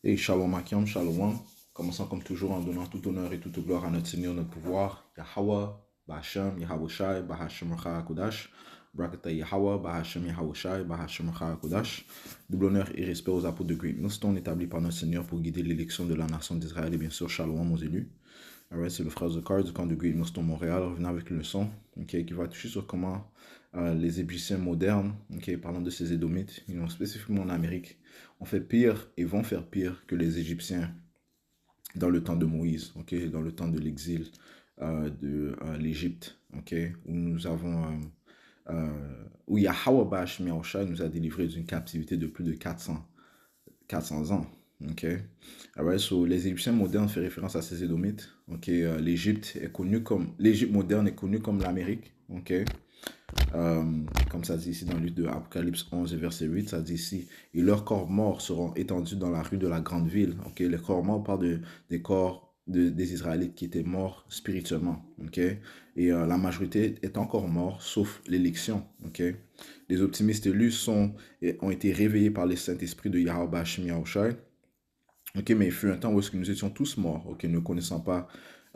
Et Shalom Akim, Shalom. Commençons comme toujours en donnant tout honneur et toute gloire à notre Seigneur, notre pouvoir. Yahweh, Bahashem, Yahweh Shai, Bahashem Kodash. Brakata Yahweh, Bahashem Yahweh Shai, Bahashem Kodash. Double honneur et respect aux apôtres de Great Millstone établis par notre Seigneur pour guider l'élection de la nation d'Israël et bien sûr Shalom aux élus. Alright, c'est le frère Zakar du camp de Great Millstone Montréal, revenant avec une leçon qui va toucher sur comment les Égyptiens modernes, parlant de ces Édomites, spécifiquement en Amérique, ont fait pire et vont faire pire que les Égyptiens dans le temps de Moïse, dans le temps de l'exil de l'Égypte, où nous avons où Yahweh Bash Miaosha nous a délivrés d'une captivité de plus de 400 ans. Alright, so les Égyptiens modernes font référence à ces Édomites. L'Égypte est connue comme l'Égypte moderne est connue comme l'Amérique. Comme ça dit ici dans le livre de Apocalypse 11 verset 8, ça dit ici, et leurs corps morts seront étendus dans la rue de la grande ville. Les corps morts parlent des corps des Israélites qui étaient morts spirituellement. Et la majorité est encore morte, sauf l'élection. Les optimistes élus ont été réveillés par les Saint-Esprit de Yahweh Shem Yahushai. Mais il fut un temps où est-ce que nous étions tous morts, ne connaissant pas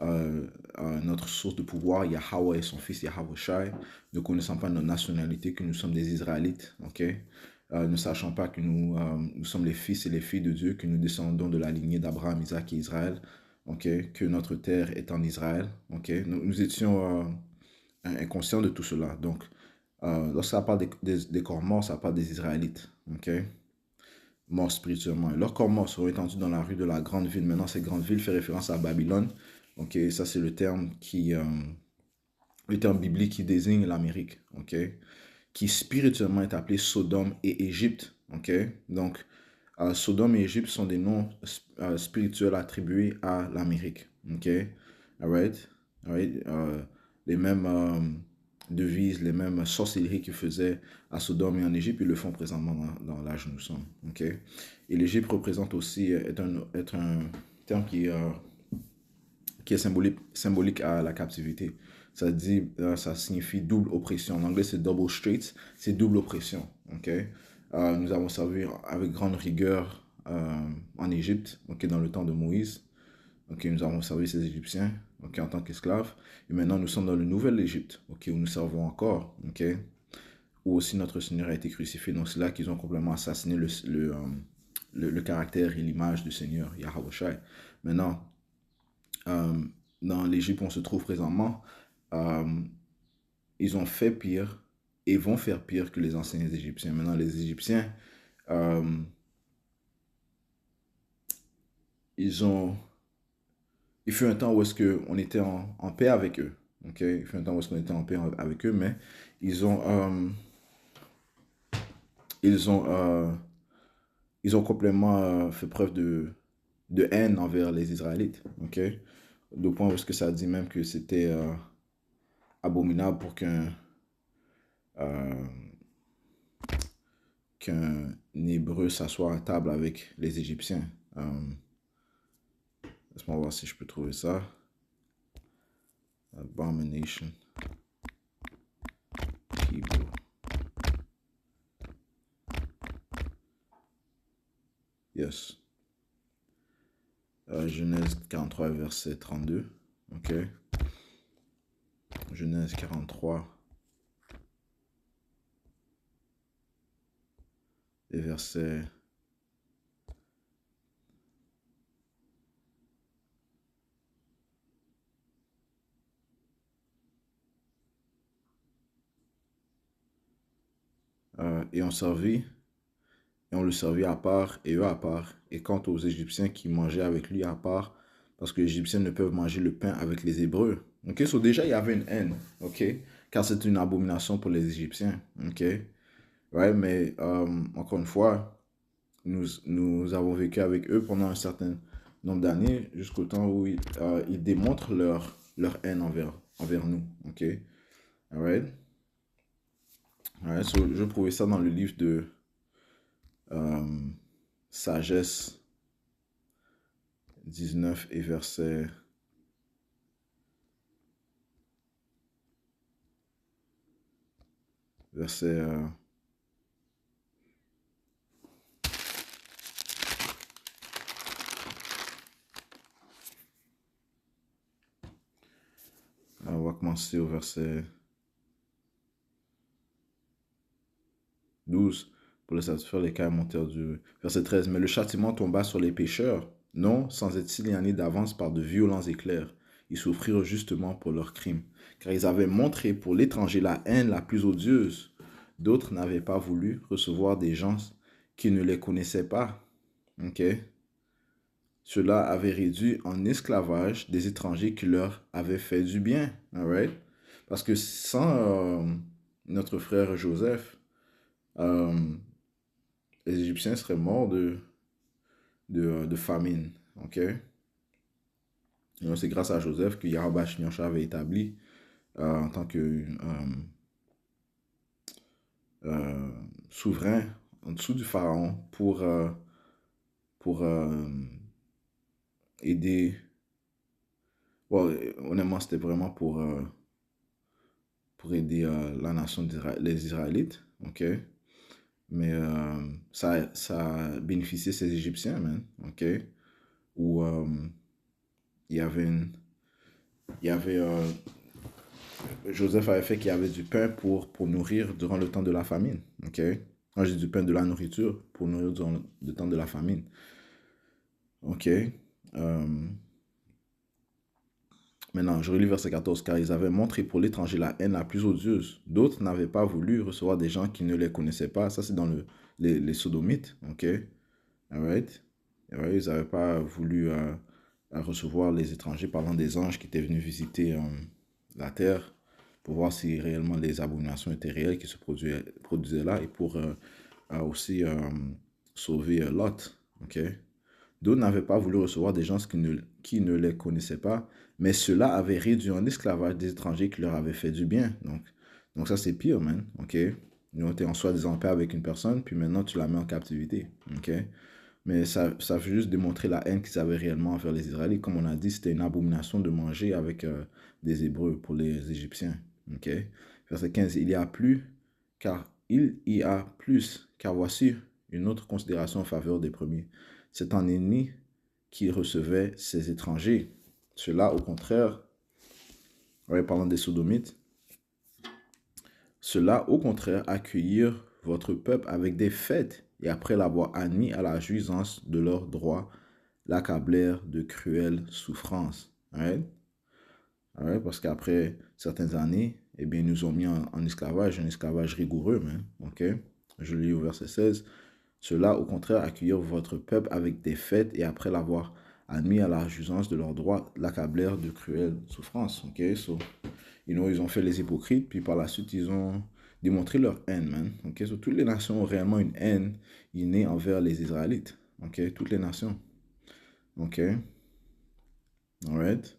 notre source de pouvoir, Yahweh et son fils Yahweh Shai, ne connaissant pas notre nationalité, que nous sommes des Israélites, ne sachant pas que nous sommes les fils et les filles de Dieu, que nous descendons de la lignée d'Abraham, Isaac et Israël, que notre terre est en Israël, nous étions inconscients de tout cela. Donc, lorsque ça parle des corps morts, ça parle des Israélites, morts spirituellement. Et leurs corps morts seront étendus dans la rue de la grande ville. Maintenant, cette grande ville fait référence à Babylone. Ça c'est le terme le terme biblique qui désigne l'Amérique. Qui spirituellement est appelé Sodome et Égypte. Donc, Sodome et Égypte sont des noms spirituels attribués à l'Amérique. Alright? Les mêmes devises, les mêmes sorcelleries qu'ils faisaient à Sodome et en Égypte, ils le font présentement dans l'âge où nous sommes. Et l'Égypte représente aussi, est un terme qui est symbolique à la captivité. Ça signifie double oppression. En anglais, c'est double straits, c'est double oppression. Nous avons servi avec grande rigueur en Égypte, dans le temps de Moïse. Nous avons servi ces Égyptiens en tant qu'esclaves. Et maintenant, nous sommes dans le nouvel Égypte, où nous servons encore, où aussi notre Seigneur a été crucifié. Donc, c'est là qu'ils ont complètement assassiné le caractère et l'image du Seigneur, Yahweh Shai. Maintenant, dans l'Égypte où on se trouve présentement, ils ont fait pire et vont faire pire que les anciens Égyptiens. Maintenant, les Égyptiens, il fut un temps où est-ce qu'on était en paix avec eux. Il fut un temps où est-ce qu'on était en paix avec eux, mais ils ont complètement fait preuve de haine envers les Israélites. Au point où est-ce que ça dit même que c'était abominable pour qu'un Hébreu s'assoie à table avec les Égyptiens. Laisse-moi voir si je peux trouver ça. Abomination. Hebrew. Yes. Genèse 43, verset 32. Genèse 43. Et verset... et on servit, et on le servit à part, et eux à part. Et quant aux Égyptiens qui mangeaient avec lui à part, parce que les Égyptiens ne peuvent manger le pain avec les Hébreux. So déjà, il y avait une haine, car c'est une abomination pour les Égyptiens, Ouais, mais encore une fois, nous avons vécu avec eux pendant un certain nombre d'années, jusqu'au temps où ils démontrent leur haine envers nous, Alright? So, je trouvais ça dans le livre de Sagesse 19 et verset verset commencer au verset 12. Pour le satisfaire, les cas montèrent du verset 13. Mais le châtiment tomba sur les pécheurs, non sans être signalés d'avance par de violents éclairs. Ils souffrirent justement pour leurs crimes, car ils avaient montré pour l'étranger la haine la plus odieuse. D'autres n'avaient pas voulu recevoir des gens qui ne les connaissaient pas. Ok? Cela avait réduit en esclavage des étrangers qui leur avaient fait du bien. Alright? Parce que sans notre frère Joseph, euh, les Égyptiens seraient morts de famine. Ok? C'est grâce à Joseph que Yarabash Nyosha avait établi en tant que souverain en dessous du pharaon pour aider. Bon, honnêtement, c'était vraiment pour aider la nation les Israélites. Ok? Mais ça a bénéficié ces Égyptiens, man. Ok? Où il y avait Joseph avait fait qu'il y avait du pain pour nourrir durant le temps de la famine. Ok? Quand j'ai du pain, de la nourriture pour nourrir durant le temps de la famine. Ok? Maintenant, je relis verset 14. Car ils avaient montré pour l'étranger la haine la plus odieuse. D'autres n'avaient pas voulu recevoir des gens qui ne les connaissaient pas. Ça, c'est dans les Sodomites. Ok? Alright? Alright, ils n'avaient pas voulu recevoir les étrangers parlant des anges qui étaient venus visiter la terre pour voir si réellement les abominations étaient réelles qui se produisaient là et pour aussi sauver Lot. Ok? D'autres n'avaient pas voulu recevoir des gens qui ne les connaissaient pas, mais cela avait réduit en esclavage des étrangers qui leur avaient fait du bien. Donc ça, c'est pire, man. Ok? Nous, tu es en soi-disant en paix avec une personne, puis maintenant, tu la mets en captivité. Ok? Mais ça veut juste démontrer la haine qu'ils avaient réellement envers les Israélites. Comme on a dit, c'était une abomination de manger avec des Hébreux pour les Égyptiens. Ok? Verset 15, il y a plus, car voici une autre considération en faveur des premiers. C'est un ennemi qui recevait ces étrangers. Cela, au contraire, parlant des Sodomites, cela, au contraire, accueillir votre peuple avec des fêtes et après l'avoir admis à la jouissance de leurs droits, l'accablèrent de cruelles souffrances. Right? Right? Parce qu'après certaines années, eh bien, ils nous ont mis en esclavage, un esclavage rigoureux. Man. Okay? Je lis au verset 16. Cela, au contraire, accueillir votre peuple avec des fêtes et après l'avoir admis à la jouissance de leurs droits, l'accablèrent de cruelles souffrances. Okay? So, ils ont fait les hypocrites, puis par la suite, ils ont démontré leur haine, man. Okay? So, toutes les nations ont réellement une haine innée envers les Israélites. Okay? Toutes les nations. OK? Alright?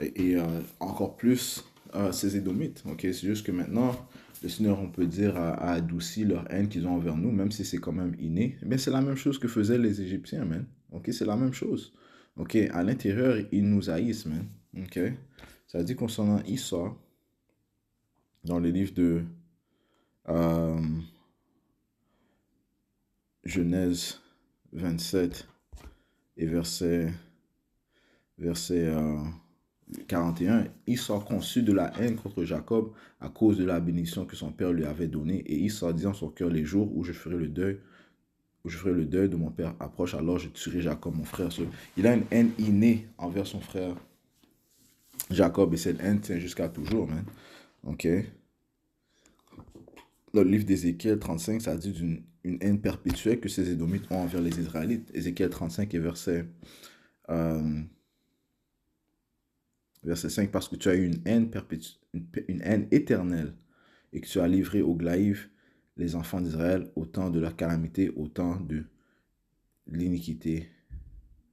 Et encore plus ces Édomites. OK? C'est juste que maintenant, le Seigneur, on peut dire, a adouci leur haine qu'ils ont envers nous, même si c'est quand même inné. Mais c'est la même chose que faisaient les Égyptiens, man. OK? C'est la même chose. OK? À l'intérieur, ils nous haïssent, man. OK? Ça dit concernant Esau, dans le livre de Genèse 27 et verset 41, Esau conçut de la haine contre Jacob à cause de la bénédiction que son père lui avait donnée. Et Esau dit en son cœur, les jours où je ferai le deuil de mon père approche, alors je tuerai Jacob, mon frère. Il a une haine innée envers son frère Jacob, et cette haine tient jusqu'à toujours, man. OK? Dans le livre d'Ézéchiel 35, ça dit d'une haine perpétuelle que ces Édomites ont envers les Israélites. Ézéchiel 35 et verset 5, parce que tu as eu une haine éternelle et que tu as livré au glaïve les enfants d'Israël au temps de la calamité, au temps de l'iniquité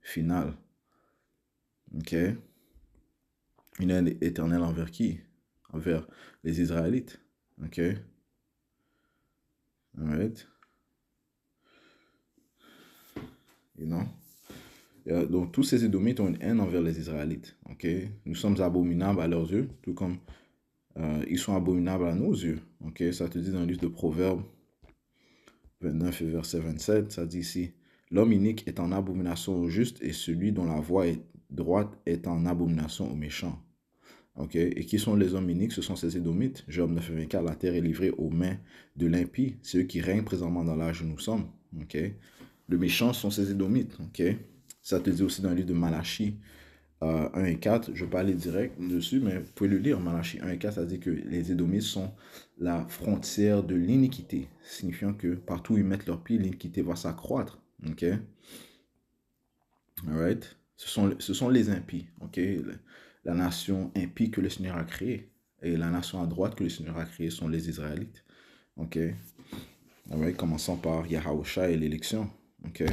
finale. OK? Une haine éternelle envers qui? Envers les Israélites. OK? Alright? Et non? Donc, tous ces Édomites ont une haine envers les Israélites. OK? Nous sommes abominables à leurs yeux, tout comme ils sont abominables à nos yeux. OK? Ça te dit dans le livre de Proverbes 29 et verset 27, ça dit ici, l'homme inique est en abomination au juste et celui dont la voie est droite est en abomination aux méchants. OK? Et qui sont les hommes iniques? Ce sont ces Édomites. Job 9:24, la terre est livrée aux mains de l'impie. C'est eux qui règnent présentement dans l'âge où nous sommes. OK? Le méchant sont ces Édomites. OK? Ça te dit aussi dans le livre de Malachie 1 et 4. Je ne vais pas aller direct dessus, mais vous pouvez le lire. Malachie 1 et 4, ça dit que les Édomites sont la frontière de l'iniquité, signifiant que partout où ils mettent leurs pieds, l'iniquité va s'accroître. OK? Alright? Ce sont les impies. OK? La nation impie que le Seigneur a créée. Et la nation à droite que le Seigneur a créée sont les Israélites. OK? Alright? Commençons par Yahusha et l'élection. OK?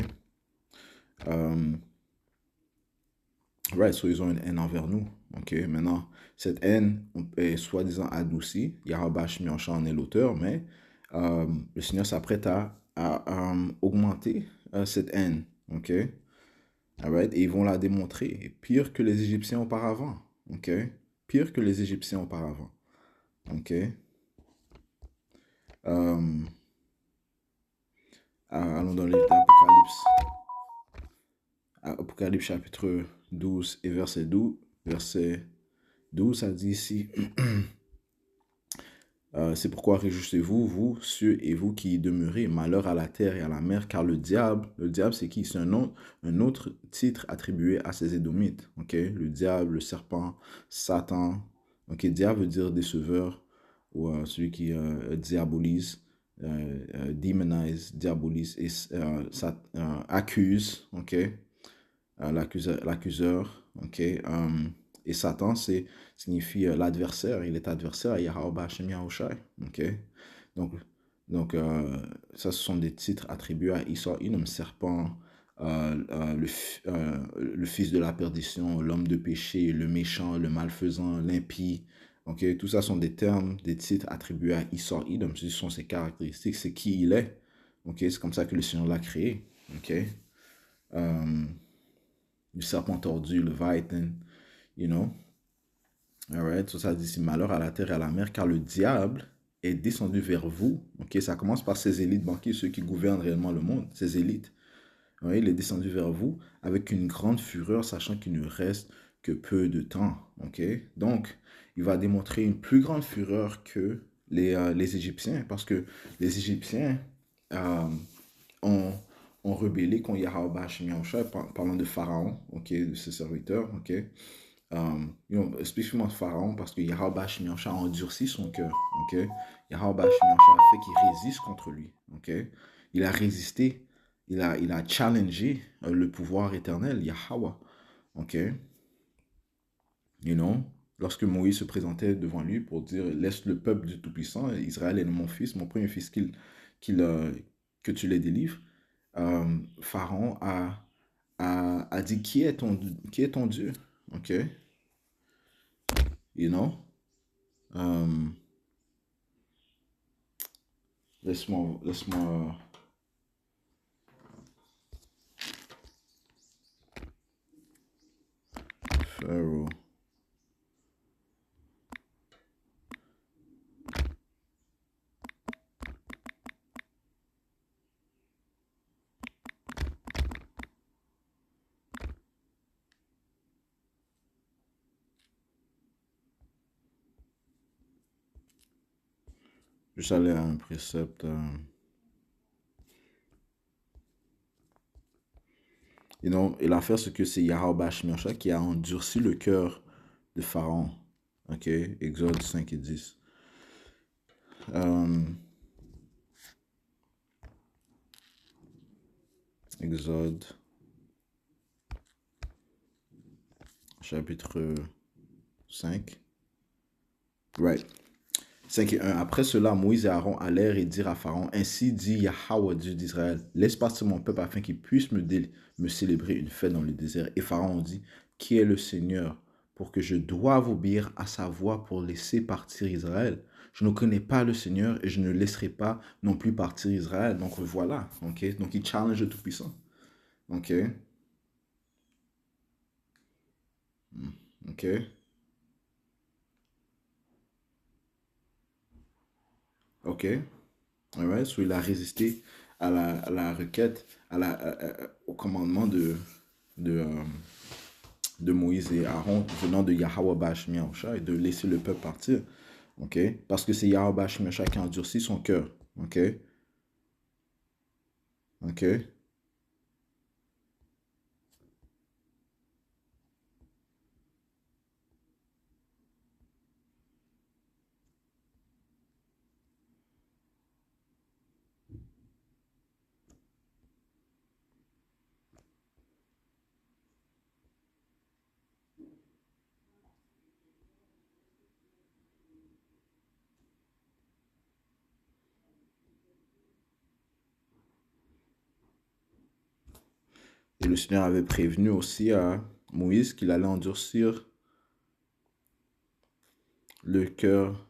Right, so ils ont une haine envers nous. OK, maintenant, cette haine est soi-disant adoucie. Yahweh Shemiyahu en est l'auteur, mais le Seigneur s'apprête à augmenter cette haine. OK? Alright, et ils vont la démontrer. Et pire que les Égyptiens auparavant. OK? Pire que les Égyptiens auparavant. OK? Allons dans le livre d'Apocalypse. Apocalypse chapitre 12 et verset 12. Verset 12, ça dit ici, c'est pourquoi réjouissez-vous, vous, cieux et vous qui y demeurez, malheur à la terre et à la mer, car le diable c'est qui? C'est un autre titre attribué à ces Édomites. Okay? Le diable, le serpent, Satan. Okay? Diable veut dire déceveur, ou celui qui diabolise, demonize, diabolise, et accuse. Okay? L'accuseur. Okay? Et Satan, signifie l'adversaire. Il est adversaire à Yahweh Hashem Yahushai. Okay? Donc, ça, ce sont des titres attribués à Esau, Edom, serpent, le fils de la perdition, l'homme de péché, le méchant, le malfaisant, l'impie. Okay? Tout ça sont des termes, des titres attribués à Esau, Edom. Ce sont ses caractéristiques, c'est qui il est. Okay? C'est comme ça que le Seigneur l'a créé. Okay? Le serpent tordu, le Leviathan, you know. Alright, so ça dit ici, malheur à la terre et à la mer, car le diable est descendu vers vous. Ok, ça commence par ces élites banquiers, ceux qui gouvernent réellement le monde, ces élites. Ouais, il est descendu vers vous avec une grande fureur, sachant qu'il ne reste que peu de temps. Ok, donc il va démontrer une plus grande fureur que les Égyptiens, parce que les Égyptiens ont, ont rebellé contre Yahweh Hashem Yahushua, parlant de Pharaon, ok, de ses serviteurs, ok. Spécifiquement Pharaon, parce que Yahweh Hashem Yahushua a endurci son cœur, ok. Yahweh Hashem Yahushua a fait qu'il résiste contre lui, ok. Il a résisté, il a challengé le pouvoir éternel, Yahweh, ok. You know, lorsque Moïse se présentait devant lui pour dire, laisse le peuple du Tout-Puissant, Israël est mon fils, mon premier fils que tu les délivres, Pharaon a dit, qui est ton Dieu? Ok? You know? Laisse-moi. Pharaoh. Juste aller à un précepte. You know, et l'affaire, c'est que c'est Yahweh Shemiyahu qui a endurci le cœur de Pharaon. Ok? Exode 5 et 10. Exode chapitre 5. Right. 5 et 1. Après cela, Moïse et Aaron allèrent et dirent à Pharaon, ainsi dit Yahweh, Dieu d'Israël, laisse partir mon peuple afin qu'il puisse me célébrer une fête dans le désert. Et Pharaon dit, qui est le Seigneur pour que je doive obéir à sa voix pour laisser partir Israël? Je ne connais pas le Seigneur et je ne laisserai pas non plus partir Israël. Donc voilà, ok? Donc il challenge le Tout-Puissant. Ok? Ok? Ok? Alright, so il a résisté à la requête, au commandement de de Moïse et Aaron venant de Yahweh Bashmiaosha et de laisser le peuple partir. Ok? Parce que c'est Yahweh Bashmiaosha qui a endurci son cœur. Ok? Ok? Et le Seigneur avait prévenu aussi à Moïse qu'il allait endurcir le cœur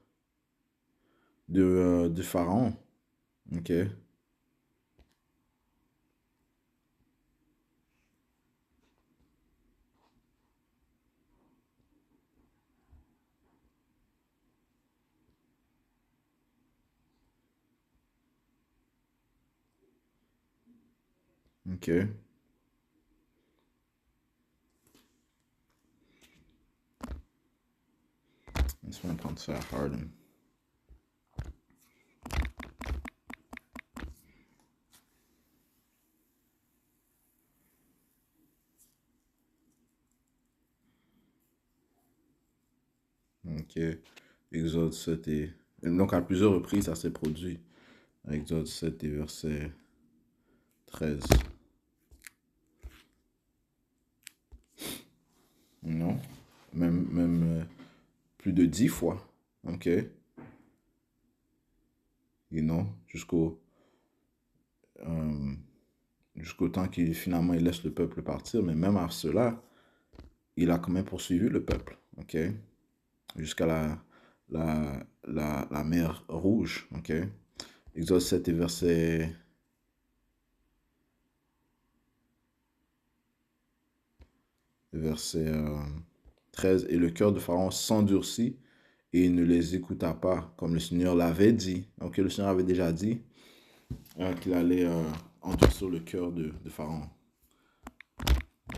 de Pharaon. Ok? Ok? Laisse-moi prendre ça à Harden. Ok? Exode 7 et... Donc à plusieurs reprises, ça s'est produit. Exode 7 et verset 13. Non? Même plus de 10 fois. Ok? Et non, euh, jusqu'au temps qu'il finalement il laisse le peuple partir. Mais même à cela, il a quand même poursuivi le peuple. Ok? Jusqu'à la mer Rouge. Ok? Exode 7 et verset 13. Et le cœur de Pharaon s'endurcit et il ne les écouta pas, comme le Seigneur l'avait dit. Donc le Seigneur avait déjà dit qu'il allait endurcir le cœur de Pharaon.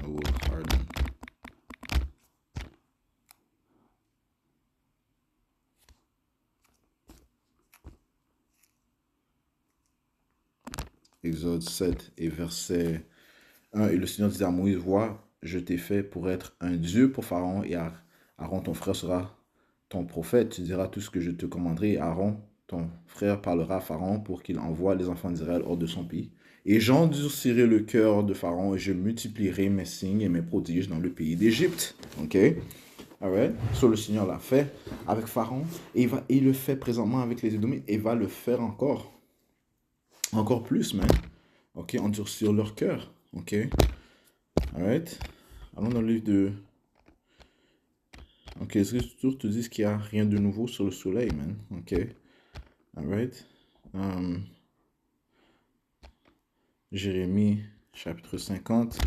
Oh, pardon. Exode 7 et verset 1. Et le Seigneur dit à Moïse, vois, je t'ai fait pour être un Dieu pour Pharaon et Aaron, ton frère, sera ton prophète. Tu diras tout ce que je te commanderai et Aaron, ton frère, parlera à Pharaon pour qu'il envoie les enfants d'Israël hors de son pays. Et j'endurcirai le cœur de Pharaon et je multiplierai mes signes et mes prodiges dans le pays d'Égypte. Ok? Alright? So, le Seigneur l'a fait avec Pharaon et il le fait présentement avec les Édomites et va le faire encore. Encore plus, man. Ok? Endurcir leur cœur. Ok? Alright? Allons dans le livre de... Ok, les Écritures te disent qu'il n'y a rien de nouveau sur le soleil, man. Ok? Alright? Jérémie, chapitre 50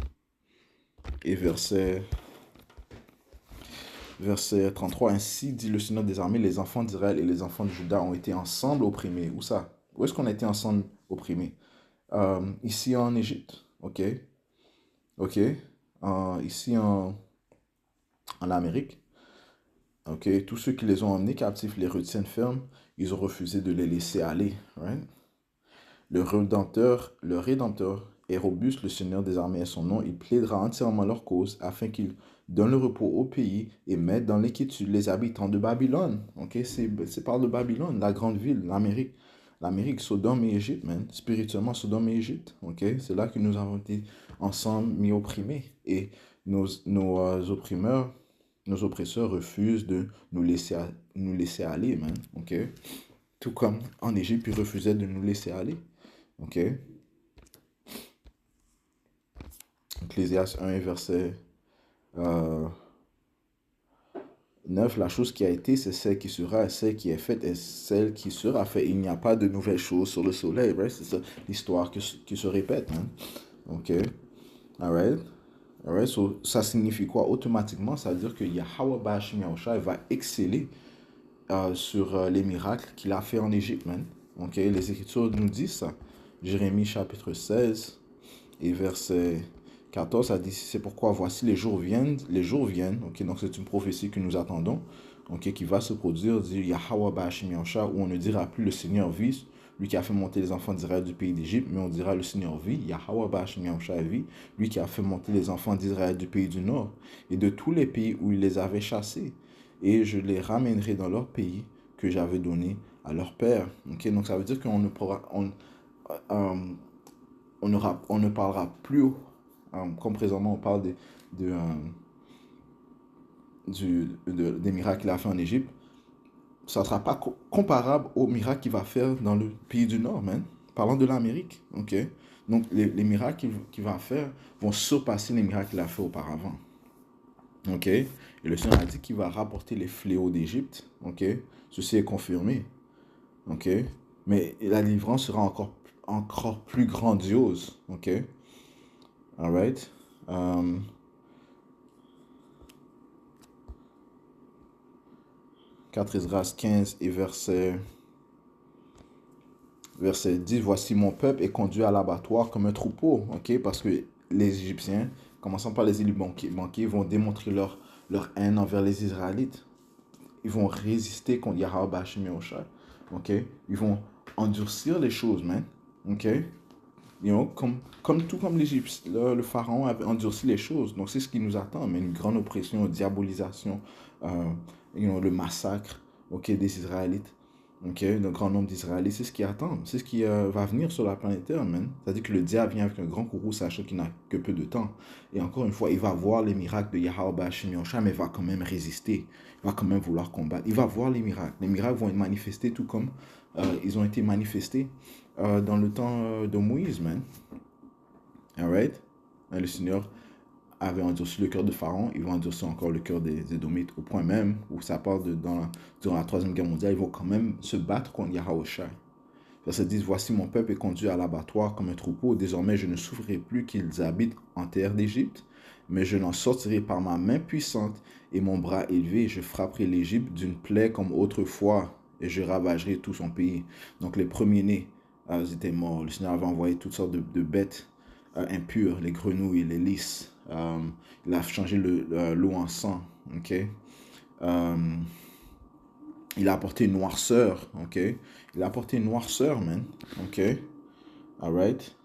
et verset 33. Ainsi dit le Seigneur des armées, les enfants d'Israël et les enfants de Juda ont été ensemble opprimés. Où ça? Où est-ce qu'on a été ensemble opprimés? Ici en Égypte. Ok? Ok? Ici en Amérique. Ok? Tous ceux qui les ont emmenés captifs les retiennent fermes. Ils ont refusé de les laisser aller. Right? Le Rédempteur est robuste, le Seigneur des armées est son nom. Il plaidera entièrement leur cause afin qu'il donne le repos au pays et mette dans l'inquiétude les habitants de Babylone. Ok, c'est par de Babylone, la grande ville, l'Amérique. L'Amérique, Sodome et Égypte, man. Spirituellement, Sodome et Égypte. Ok, c'est là que nous avons été ensemble mis opprimés. Et nos opprimeurs, nos oppresseurs refusent de nous laisser aller, man. Ok, tout comme en Égypte, ils refusaient de nous laisser aller. Ok. Ecclésiaste 1, verset euh, 9. La chose qui a été, c'est celle qui sera, et celle qui est faite est celle qui sera faite. Il n'y a pas de nouvelles choses sur le soleil. Right? C'est ça l'histoire qui se répète. Hein? Ok. Alright. Alright. So, ça signifie quoi? Automatiquement, ça veut dire que Yahweh Bashim Yahusha va exceller sur les miracles qu'il a fait en Égypte, man. Ok. Les Écritures nous disent ça. Jérémie chapitre 16 et verset 14, ça dit, c'est pourquoi voici les jours viennent, ok, donc c'est une prophétie que nous attendons, ok, qui va se produire, dit Yahweh Ba'ashim Yahusha, où on ne dira plus le Seigneur vit, lui qui a fait monter les enfants d'Israël du pays d'Égypte, mais on dira le Seigneur vit, Yahweh Ba'ashim Yahusha vit, lui qui a fait monter les enfants d'Israël du pays du Nord, et de tous les pays où il les avait chassés, et je les ramènerai dans leur pays que j'avais donné à leur père. Ok, donc ça veut dire qu'on ne pourra, euh, on ne parlera plus, comme présentement on parle de, des miracles qu'il a fait en Égypte, ça ne sera pas comparable aux miracles qu'il va faire dans le pays du Nord, man. Parlant de l'Amérique, ok? Donc, les miracles qu'il va faire vont surpasser les miracles qu'il a fait auparavant, ok? Et le Seigneur a dit qu'il va rapporter les fléaux d'Égypte, ok? Ceci est confirmé, ok? Mais la délivrance sera encore plus grandiose, ok? All right? 4 Esdras 15 et verset 10, voici mon peuple est conduit à l'abattoir comme un troupeau, ok? Parce que les Égyptiens, commençant par les élus banquiers, vont démontrer leur haine envers les Israélites. Ils vont résister contre Yahweh Bashim Yahushua, ok? Ils vont endurcir les choses, man, ok? You know, tout comme l'Égypte, le pharaon avait endurci les choses. Donc c'est ce qui nous attend, mais une grande oppression, une diabolisation, le massacre, ok, des Israélites. Ok, le grand nombre d'Israélites, c'est ce qui attend. C'est ce qui va venir sur la planète Terre, man. C'est-à-dire que le diable vient avec un grand courroux, sachant qu'il n'a que peu de temps. Et encore une fois, il va voir les miracles de Yahweh Bashim Yahushua, mais il va quand même résister. Il va quand même vouloir combattre. Il va voir les miracles. Les miracles vont être manifestés tout comme ils ont été manifestés dans le temps de Moïse, man. Alright? Le Seigneur avait endurci le cœur de Pharaon, ils vont endurcir encore le cœur des Édomites, au point même où ça part durant la Troisième Guerre mondiale, ils vont quand même se battre contre Yahushua. Verset 10, voici mon peuple est conduit à l'abattoir comme un troupeau, désormais je ne souffrirai plus qu'ils habitent en terre d'Égypte, mais je n'en sortirai par ma main puissante et mon bras élevé, je frapperai l'Égypte d'une plaie comme autrefois, et je ravagerai tout son pays. Donc les premiers-nés, ils étaient morts. Le Seigneur avait envoyé toutes sortes de bêtes impures, les grenouilles, les lys. Il a changé l'eau en sang, ok? Il a apporté une noirceur, ok? Il a apporté une noirceur, man, ok? Alright?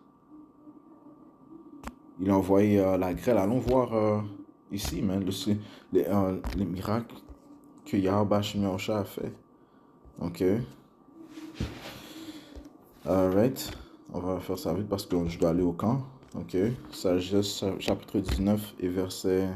Il a envoyé la grêle. Allons voir ici, man, les miracles que Yahweh Shemiosha a fait, ok? Alright? On va faire ça vite parce que je dois aller au camp, ok? Sagesse, chapitre 19 et verset...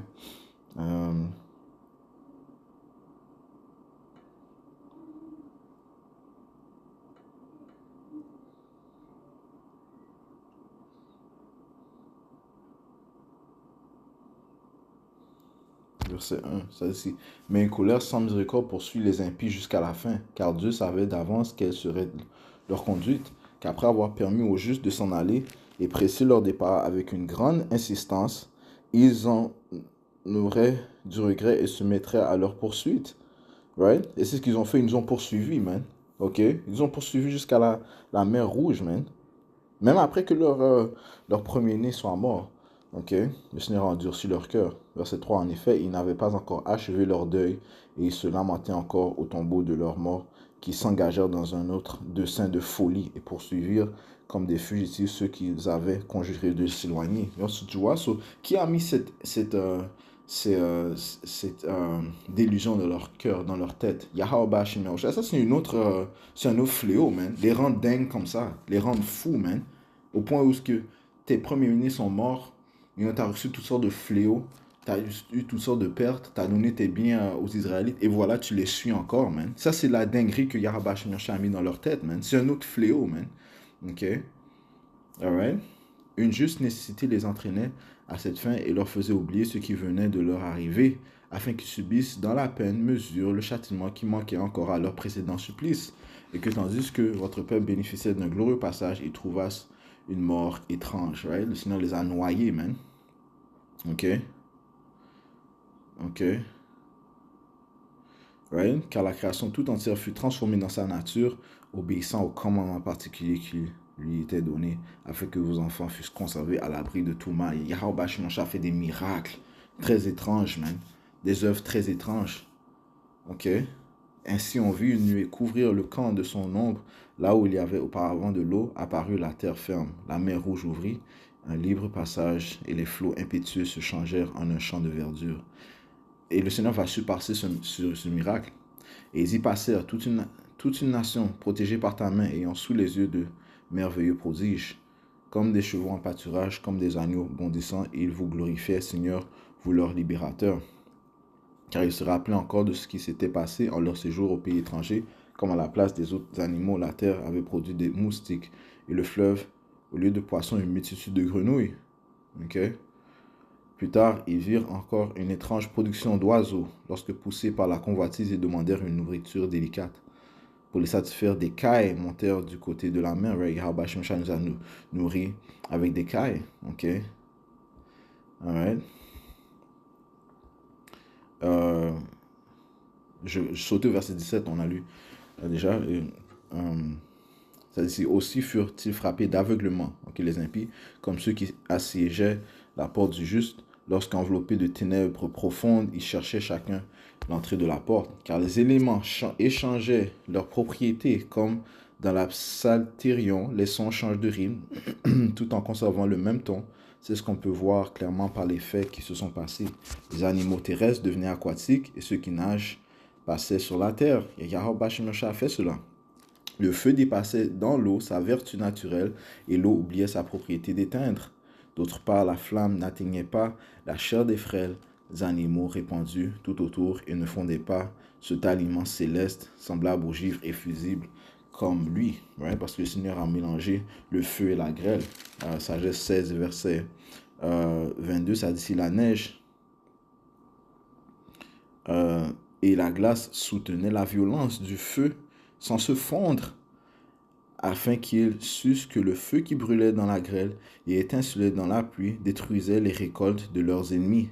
verset 1, ça dit, mais une colère sans miséricorde poursuit les impies jusqu'à la fin, car Dieu savait d'avance quelle serait leur conduite, qu'après avoir permis aux justes de s'en aller et pressé leur départ avec une grande insistance, ils en auraient du regret et se mettraient à leur poursuite. Right? Et c'est ce qu'ils ont fait, ils nous ont poursuivis, man. Ok? Ils ont poursuivi jusqu'à la mer Rouge, man. Même après que leur premier-né soit mort. Ok? Le Seigneur a endurci leur cœur. Verset 3, en effet, ils n'avaient pas encore achevé leur deuil et ils se lamentaient encore au tombeau de leurs morts qui s'engagèrent dans un autre dessein de folie et poursuivirent comme des fugitifs ceux qu'ils avaient conjuré de s'éloigner. Tu vois, qui a mis cette délusion de leur cœur, dans leur tête? Yahweh Bashim Yahushua. Ça, c'est c'est un autre fléau, man. Les rendre dingues comme ça. Les rendre fous, man. Au point où tes premiers ministres sont morts, tu as reçu toutes sortes de fléaux, tu as eu toutes sortes de pertes, tu as donné tes biens aux Israélites, et voilà, tu les suis encore, man. Ça, c'est la dinguerie que Yahweh Bashim Yahushua a mis dans leur tête, man. C'est un autre fléau, man. Ok? Alright? Une juste nécessité les entraînait à cette fin et leur faisait oublier ce qui venait de leur arriver, afin qu'ils subissent dans la peine mesure le châtiment qui manquait encore à leur précédent supplice, et que tandis que votre peuple bénéficiait d'un glorieux passage, ils trouvassent une mort étrange. Right? Le Seigneur les a noyés, man. Ok? Ok? Right? Car la création tout entière fut transformée dans sa nature, obéissant au commandement particulier lui était donné afin que vos enfants fussent conservés à l'abri de tout mal. Yahweh Bashimosha fait des miracles très étranges, man. Des œuvres très étranges. Ok? Ainsi on vit une nuée couvrir le camp de son ombre, là où il y avait auparavant de l'eau, apparut la terre ferme. La mer rouge ouvrit, un libre passage, et les flots impétueux se changèrent en un champ de verdure. Et le Seigneur va surpasser ce miracle. Et ils y passèrent toute une nation protégée par ta main, ayant sous les yeux de merveilleux prodiges, comme des chevaux en pâturage, comme des agneaux bondissants, et ils vous glorifiaient, Seigneur, vous leur libérateur. Car ils se rappelaient encore de ce qui s'était passé en leur séjour au pays étranger, comme à la place des autres animaux, la terre avait produit des moustiques, et le fleuve, au lieu de poissons, une multitude de grenouilles. Okay? Plus tard, ils virent encore une étrange production d'oiseaux, lorsque poussés par la convoitise, ils demandèrent une nourriture délicate. Pour les satisfaire, des cailles montèrent du côté de la mer. Yahweh nous a nourris avec des cailles. Ok? Alright. Je saute au verset 17, on a lu déjà. Ça dit, aussi furent-ils frappés d'aveuglement, okay, les impies, comme ceux qui assiégeaient la porte du juste, lorsqu'enveloppés de ténèbres profondes, ils cherchaient chacun l'entrée de la porte, car les éléments échangeaient leurs propriétés, comme dans la psalterion, les sons changent de rime, tout en conservant le même ton. C'est ce qu'on peut voir clairement par les faits qui se sont passés. Les animaux terrestres devenaient aquatiques, et ceux qui nagent passaient sur la terre. Et Yahweh Bashimosha a fait cela. Le feu dépassait dans l'eau sa vertu naturelle et l'eau oubliait sa propriété d'éteindre. D'autre part, la flamme n'atteignait pas la chair des frêles animaux répandus tout autour et ne fondait pas cet aliment céleste semblable aux givres effusibles comme lui. Right? Parce que le Seigneur a mélangé le feu et la grêle. Sagesse 16, verset 22, ça dit si la neige et la glace soutenaient la violence du feu sans se fondre, afin qu'ils sussent que le feu qui brûlait dans la grêle et étincelait dans la pluie détruisait les récoltes de leurs ennemis,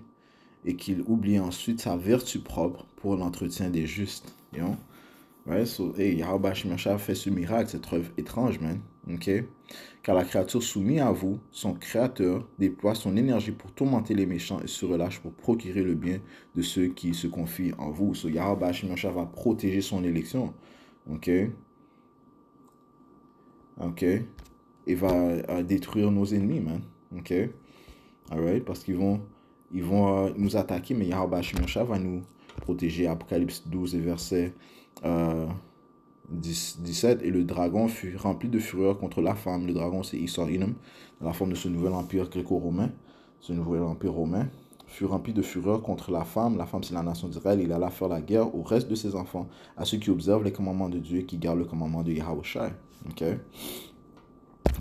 et qu'ils oubliaient ensuite sa vertu propre pour l'entretien des justes. You know? Right? So, hey, Yahweh Shemashah fait ce miracle, cette œuvre étrange, man. Okay? Car la créature soumise à vous, son créateur, déploie son énergie pour tourmenter les méchants et se relâche pour procurer le bien de ceux qui se confient en vous. So, Yahweh Shemashah va protéger son élection. Okay? Ok? Et va détruire nos ennemis, man. Ok? Alright? Parce qu'ils vont nous attaquer, mais Yahweh Shemosha va nous protéger. Apocalypse 12 et verset 17. Et le dragon fut rempli de fureur contre la femme. Le dragon, c'est Isor Inum, dans la forme de ce nouvel empire gréco-romain. Ce nouvel empire romain fut rempli de fureur contre la femme. La femme, c'est la nation d'Israël. Il alla faire la guerre au reste de ses enfants, à ceux qui observent les commandements de Dieu et qui gardent le commandement de Yahweh Shai. Ok?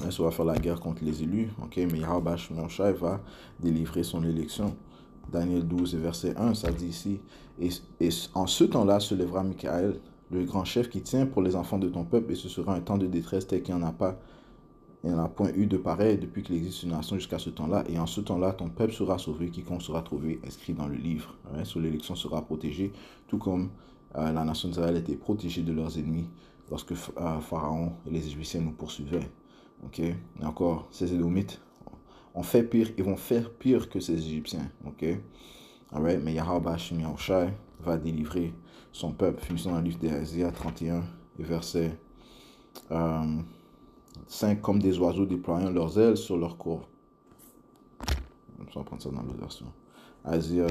Ça va faire la guerre contre les élus. Ok? Mais Yahweh Shai va délivrer son élection. Daniel 12, verset 1, ça dit ici. Et en ce temps-là se lèvera Michaël, le grand chef qui tient pour les enfants de ton peuple, et ce sera un temps de détresse tel qu'il n'y en a pas. Il n'y en a point eu de pareil depuis qu'il existe une nation jusqu'à ce temps-là. Et en ce temps-là, ton peuple sera sauvé, quiconque sera trouvé inscrit dans le livre. Sur l'élection sera protégée, tout comme la nation d'Israël était protégée de leurs ennemis lorsque Pharaon et les Égyptiens nous poursuivaient. Ok? Et encore, ces Édomites ont fait pire, ils vont faire pire que ces Égyptiens. Ok? Alright? Mais Yahweh Shai va délivrer son peuple. Finissons dans le livre d'Ésaïe 31, verset 5, comme des oiseaux déployant leurs ailes sur leurs cours. On va prendre ça dans l'autre version. Ésaïe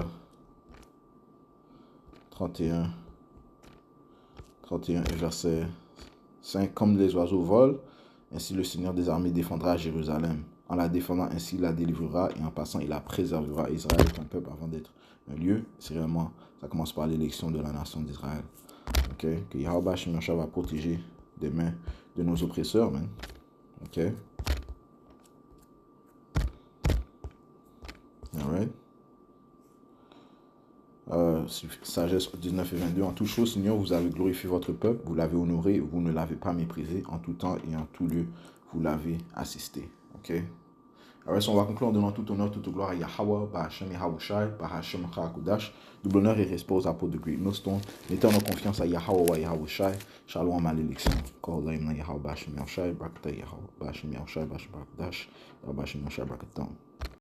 31, et verset 5, comme les oiseaux volent, ainsi le Seigneur des armées défendra Jérusalem. En la défendant ainsi, il la délivrera et en passant, il la préservera. Israël est un peuple avant d'être un lieu. C'est réellement, ça commence par l'élection de la nation d'Israël. Ok? Que Yahweh Shemosha va protéger des mains de nos oppresseurs, man. Ok? Alright? Sagesse 19 et 22. En toute chose, Seigneur, vous avez glorifié votre peuple, vous l'avez honoré, vous ne l'avez pas méprisé. En tout temps et en tout lieu, vous l'avez assisté. Ok? Alors, on va conclure en donnant tout honneur, toute gloire à Yahweh, Bahashem Yahawashi, Bahashem Hakudash. Double honneur et respect aux apôtres de Great Millstone. Mettons nos confiance à Yahweh Yahawashi. Shalom à l'élection. Korlaim na Yahweh Bahashem Yahawashi, Brakta Yahweh Bahashem Yahawashi, Bahashem Hakudash, Bahashem Yahawashi, Brakatam.